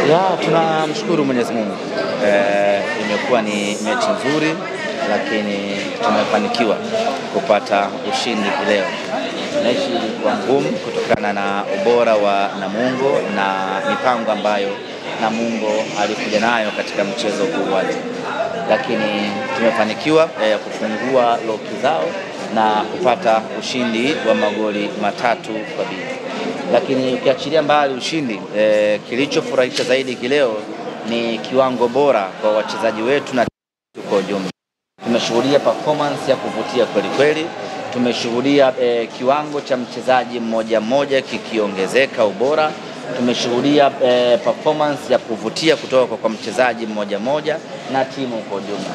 Ya, tunamshukuru Mwenyezi Mungu. Imekuwa ni mechi nzuri, lakini tumefanikiwa kupata ushindi leo. Mechi ilikuwa ngumu kutokana na ubora wa Namungo na mipango ambayo Namungo alikuja nayo katika mchezo huu, lakini tumefanikiwa kufungua loki zao na kupata ushindi wa magoli 3-2. Lakini ukiachilia mbali ushindi, kilichofurahisha zaidi kileo ni kiwango bora kwa wachezaji wetu na kwa ujumla. Tumeshuhudia performance ya kuvutia kweli kweli. Tumeshuhudia kiwango cha mchezaji mmoja mmoja kikiongezeka ubora. Tumeshuhudia performance ya kuvutia kutoka kwa mchezaji mmoja mmoja na timu kwa ujumla.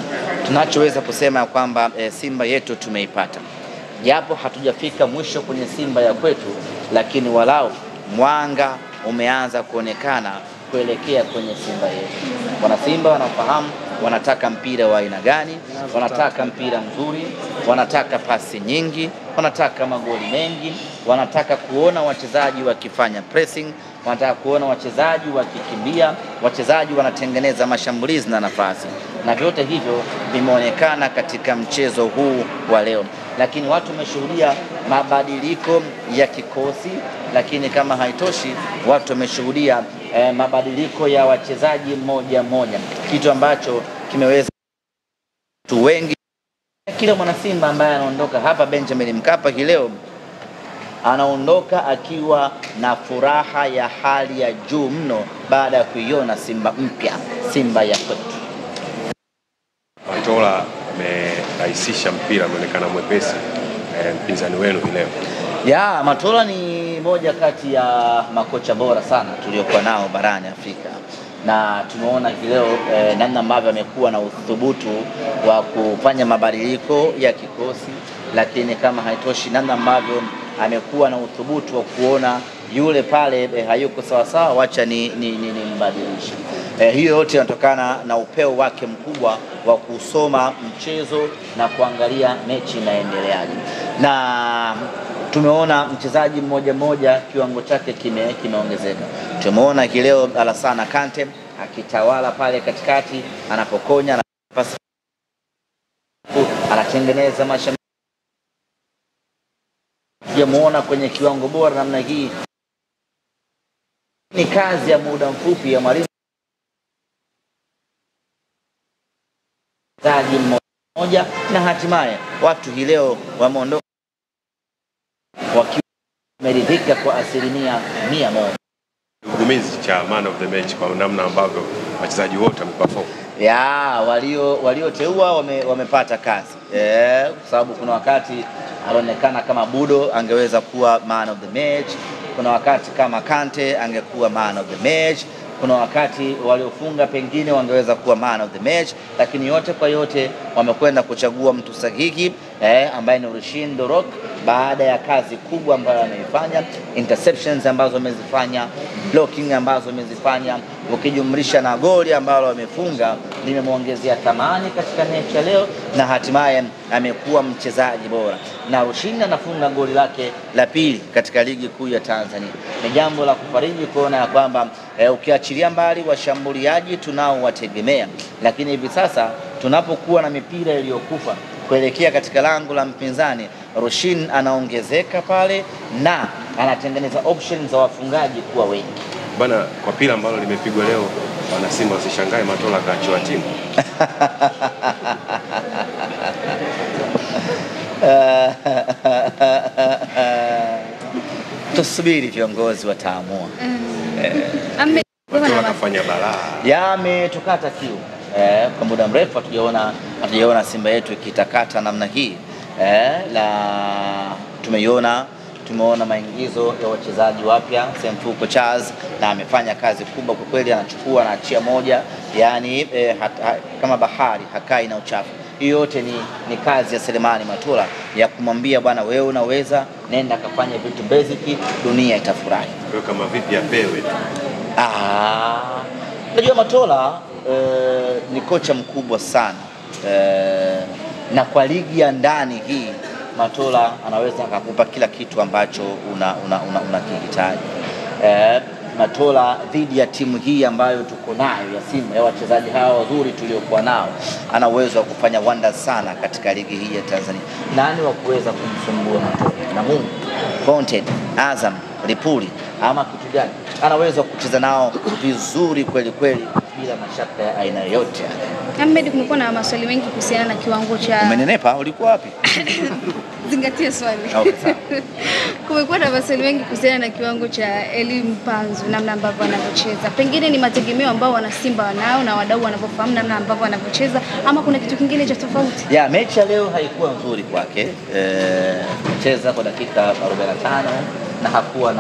Tunachoweza kusema kwamba Simba yetu tumeipata. Japo hatujafika mwisho kwenye Simba ya kwetu, lakini walau mwanga umeanza kuonekana kuelekea kwenye Simba yetu. Wana Simba wanafahamu wanataka mpira wa aina gani, wanataka mpira mzuri, wanataka pasi nyingi, wanataka magoli mengi, wanataka kuona wachezaji wakifanya pressing, wanataka kuona wachezaji wakikimbia, wachezaji wanatengeneza mashambulizi na nafasi. Na vyote hivyo vimeonekana katika mchezo huu wa leo. Lakini watu wameshuhudia mabadiliko ya kikosi, lakini kama haitoshi, watu wameshuhudia mabadiliko ya wachezaji mmoja mmoja, kitu ambacho kimeweza watu wengi. Kila mwana Simba ambaye anaondoka hapa Benjamin Mkapa leo anaondoka akiwa na furaha ya hali ya juu mno baada ya kuiona Simba mpya, Simba ya kwetu. Matola amerahisisha mpira, ameonekana mwepesi mpinzani wenu leo. Ya, Matola ni moja kati ya makocha bora sana tuliokuwa nao barani Afrika, na tumeona leo namna ambavyo amekuwa na uthubutu wa kufanya mabadiliko ya kikosi, lakini kama haitoshi namna ambavyo amekuwa na uthubutu wa kuona yule pale hayuko sawa sawa, wacha ni mbadilisha. Hiyo yote inatokana na upeo wake mkubwa wa kusoma mchezo na kuangalia mechi inaendeleaje. Na tumeona mchezaji mmoja mmoja kiwango chake kimeongezeka. Tumeona leo Alassane Kante akitawala pale katikati, anapokonya na pasi, anatengeneza mashambulizi. Tumeona kwenye kiwango bora namna hii. Ni kazi ya muda mfupi ya mwalimu mchezaji mmoja, na hatimaye watu leo wameondoka wakiwa wameridhika kwa 100%. Ugumizi cha man of the match kwa namna ambavyo wachezaji wote wameperform. Ya, walioteua wamepata kazi. Kwa sababu kuna wakati alionekana kama Budo angeweza kuwa man of the match, kuna wakati kama Kante angekuwa man of the match, kuna wakati waliofunga pengine wangeweza kuwa man of the match, lakini yote kwa yote wamekwenda kuchagua mtu sahihi ambaye ni Rushin De Reuck, baada ya kazi kubwa ambayo ameifanya, interceptions ambazo amezifanya, blocking ambazo amezifanya, ukijumlisha na goli ambalo amefunga, limemuongezea thamani katika mechi ya leo, na hatimaye amekuwa mchezaji bora. Na Rushin anafunga goli lake la pili katika ligi kuu ya Tanzania. Ni jambo la kufariji kuona ya kwamba ukiachilia mbali washambuliaji tunao wategemea, lakini hivi sasa tunapokuwa na mipira iliyokufa kuelekea katika lango la mpinzani, Rushin anaongezeka pale na anatengeneza options za wafungaji kuwa wengi. Bana, kwa pila ambalo limepigwa leo, wana Simba wasishangae Matola kaachiwa timu. Tusubiri viongozi wataamua. Matola kafanya balaa. Yametukata kiu. Kwa muda mrefu hatujaona Simba yetu ikitakata namna hii. Tumeona maingizo ya wachezaji wapya, Semfuko Charles, na amefanya kazi kubwa kwa kweli, anachukua na achia moja, yani kama bahari hakai na uchafu. Hiyo yote ni kazi ya Selemani Matola ya kumwambia bwana, wewe unaweza, nenda kafanya vitu basic, dunia itafurahi. Wewe kama vipi apewe? Najua Matola ni kocha mkubwa sana, na kwa ligi ya ndani hii Matola anaweza akakupa kila kitu ambacho unakihitaji. Matola dhidi ya timu hii ambayo tuko nayo ya Simba, ya wachezaji hawa wazuri tuliokuwa nao, ana uwezo wa kufanya wonders sana katika ligi hii ya Tanzania. Nani wa kuweza kumsumbua Matola? Na Mungu, Fountain, Azam, Lipuli ama kitu gani? Anaweza kucheza nao vizuri kweli kweli bila mashaka ya aina yoyote. Ahmed, kumekuwa na maswali mengi kuhusiana na kiwango cha... Umenenepa, ulikuwa wapi? Zingatia swali. Okay, sawa. Kumekuwa na maswali mengi kuhusiana na kiwango cha Elie Mpanzu, namna ambavyo anavyocheza. Pengine ni mategemeo ambao wana Simba wanao na wadau wanavyofahamu namna ambavyo anavyocheza, ama kuna kitu kingine cha tofauti? Ya, mechi ya leo haikuwa nzuri kwake. Cheza kwa dakika 45 na hakuwa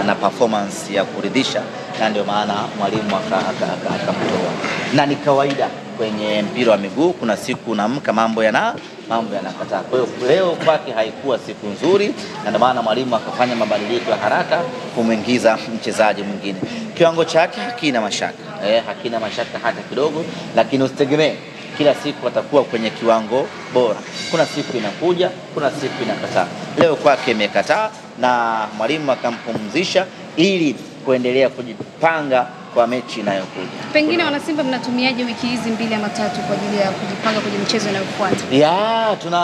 na performance ya kuridhisha, na ndio maana mwalimu akamtoa. Na ni kawaida kwenye mpira wa miguu, kuna siku unaamka mambo yanakataa. Kwa hiyo leo kwake haikuwa siku nzuri, na ndio maana mwalimu akafanya mabadiliko ya haraka kumuingiza mchezaji mwingine. Kiwango chake hakina mashaka hata kidogo, lakini usitegemee kila siku atakuwa kwenye kiwango bora. Kuna siku inakuja, kuna siku inakataa. Leo kwake imekataa na mwalimu akampumzisha ili kuendelea kujipanga kwa mechi inayokuja. Pengine wana Simba mnatumiaje wiki hizi 2 ama 3 kwa ajili ya kujipanga kwenye michezo inayofuata? Ya, tuna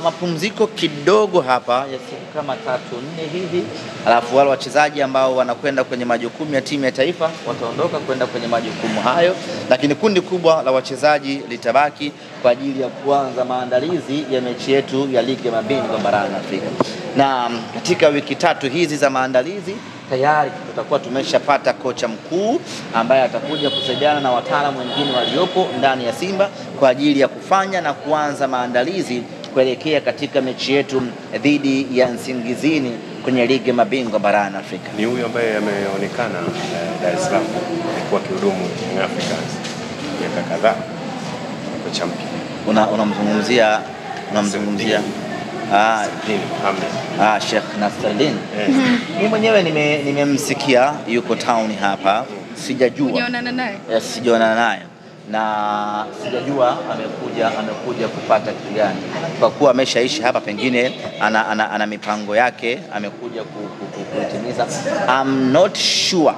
mapumziko kidogo hapa ya siku kama 3-4 hivi. Alafu wale wachezaji ambao wanakwenda kwenye majukumu ya timu ya taifa wataondoka kwenda kwenye majukumu hayo, lakini kundi kubwa la wachezaji litabaki kwa ajili ya kuanza maandalizi ya mechi yetu ya ligi ya mabingwa barani Afrika. Na katika wiki 3 hizi za maandalizi tayari tutakuwa tumeshapata kocha mkuu ambaye atakuja kusaidiana na wataalamu wengine waliopo ndani ya Simba kwa ajili ya kufanya na kuanza maandalizi kuelekea katika mechi yetu dhidi ya Nsingizini kwenye ligi ya mabingwa barani Afrika. Ni huyu ambaye ameonekana Dar es Salaam kwa kihudumu Young Africans miaka kadhaa, kocha mpya. Unamzungumzia Sheikh Nasreddine. Mimi mwenyewe nimemsikia yuko town hapa, sijajua. Unaonana naye? Sijaonana naye. Na sijajua amekuja kupata kitu gani. Kwa kuwa ameshaishi hapa, pengine ana mipango yake amekuja kutimiza. I'm not sure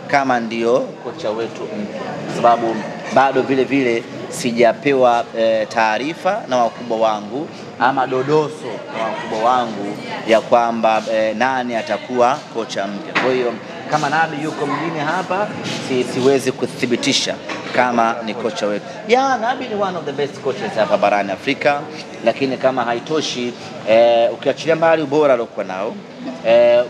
kama ndio kocha wetu mpya, sababu bado vile sijapewa taarifa na wakubwa wangu ama dodoso na wakubwa wangu ya kwamba nani atakuwa kocha mpya. Kwa hiyo kama Nabi yuko mjini hapa, siwezi kuthibitisha kama ni kocha wetu. Nabi ni one of the best coaches hapa barani Afrika, lakini kama haitoshi, ukiachilia mbali ubora aliokuwa nao,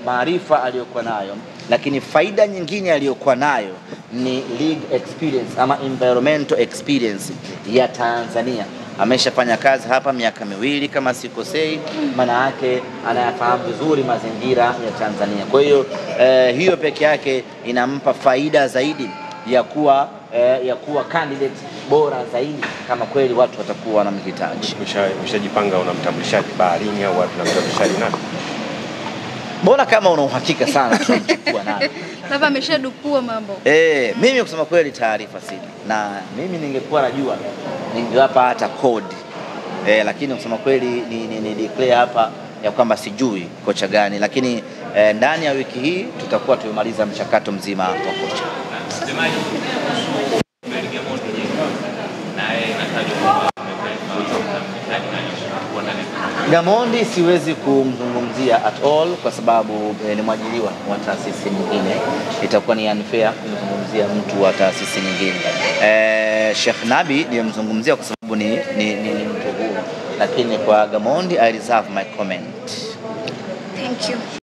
maarifa aliyokuwa nayo, lakini faida nyingine aliyokuwa nayo ni league experience ama environmental experience ya Tanzania. Ameshafanya kazi hapa miaka 2 kama sikosei, maana yake anayafahamu vizuri mazingira ya Tanzania. Kwa hiyo hiyo peke yake inampa faida zaidi ya kuwa candidate bora zaidi kama kweli watu watakuwa wanamhitaji. Umeshajipanga, unamtambulishaje baharini au unamtambulishaje nani? Bora kama una uhakika sana tunachukua nani. Sasa ameshadukua mambo. Mimi kusema kweli taarifa sina. Na mimi ningekuwa najua ningewapa hata code. Lakini kusema kweli ni declare hapa ya kwamba sijui kocha gani, lakini ndani ya wiki hii tutakuwa tumemaliza mchakato mzima wa kocha. Gamondi siwezi kumzungumzia at all kwa sababu ni mwajiriwa wa taasisi nyingine. Itakuwa ni unfair kumzungumzia mtu wa taasisi nyingine. Sheikh Nabi nimemzungumzia kwa sababu ni mtu huru, lakini kwa Gamondi I reserve my comment. Thank you.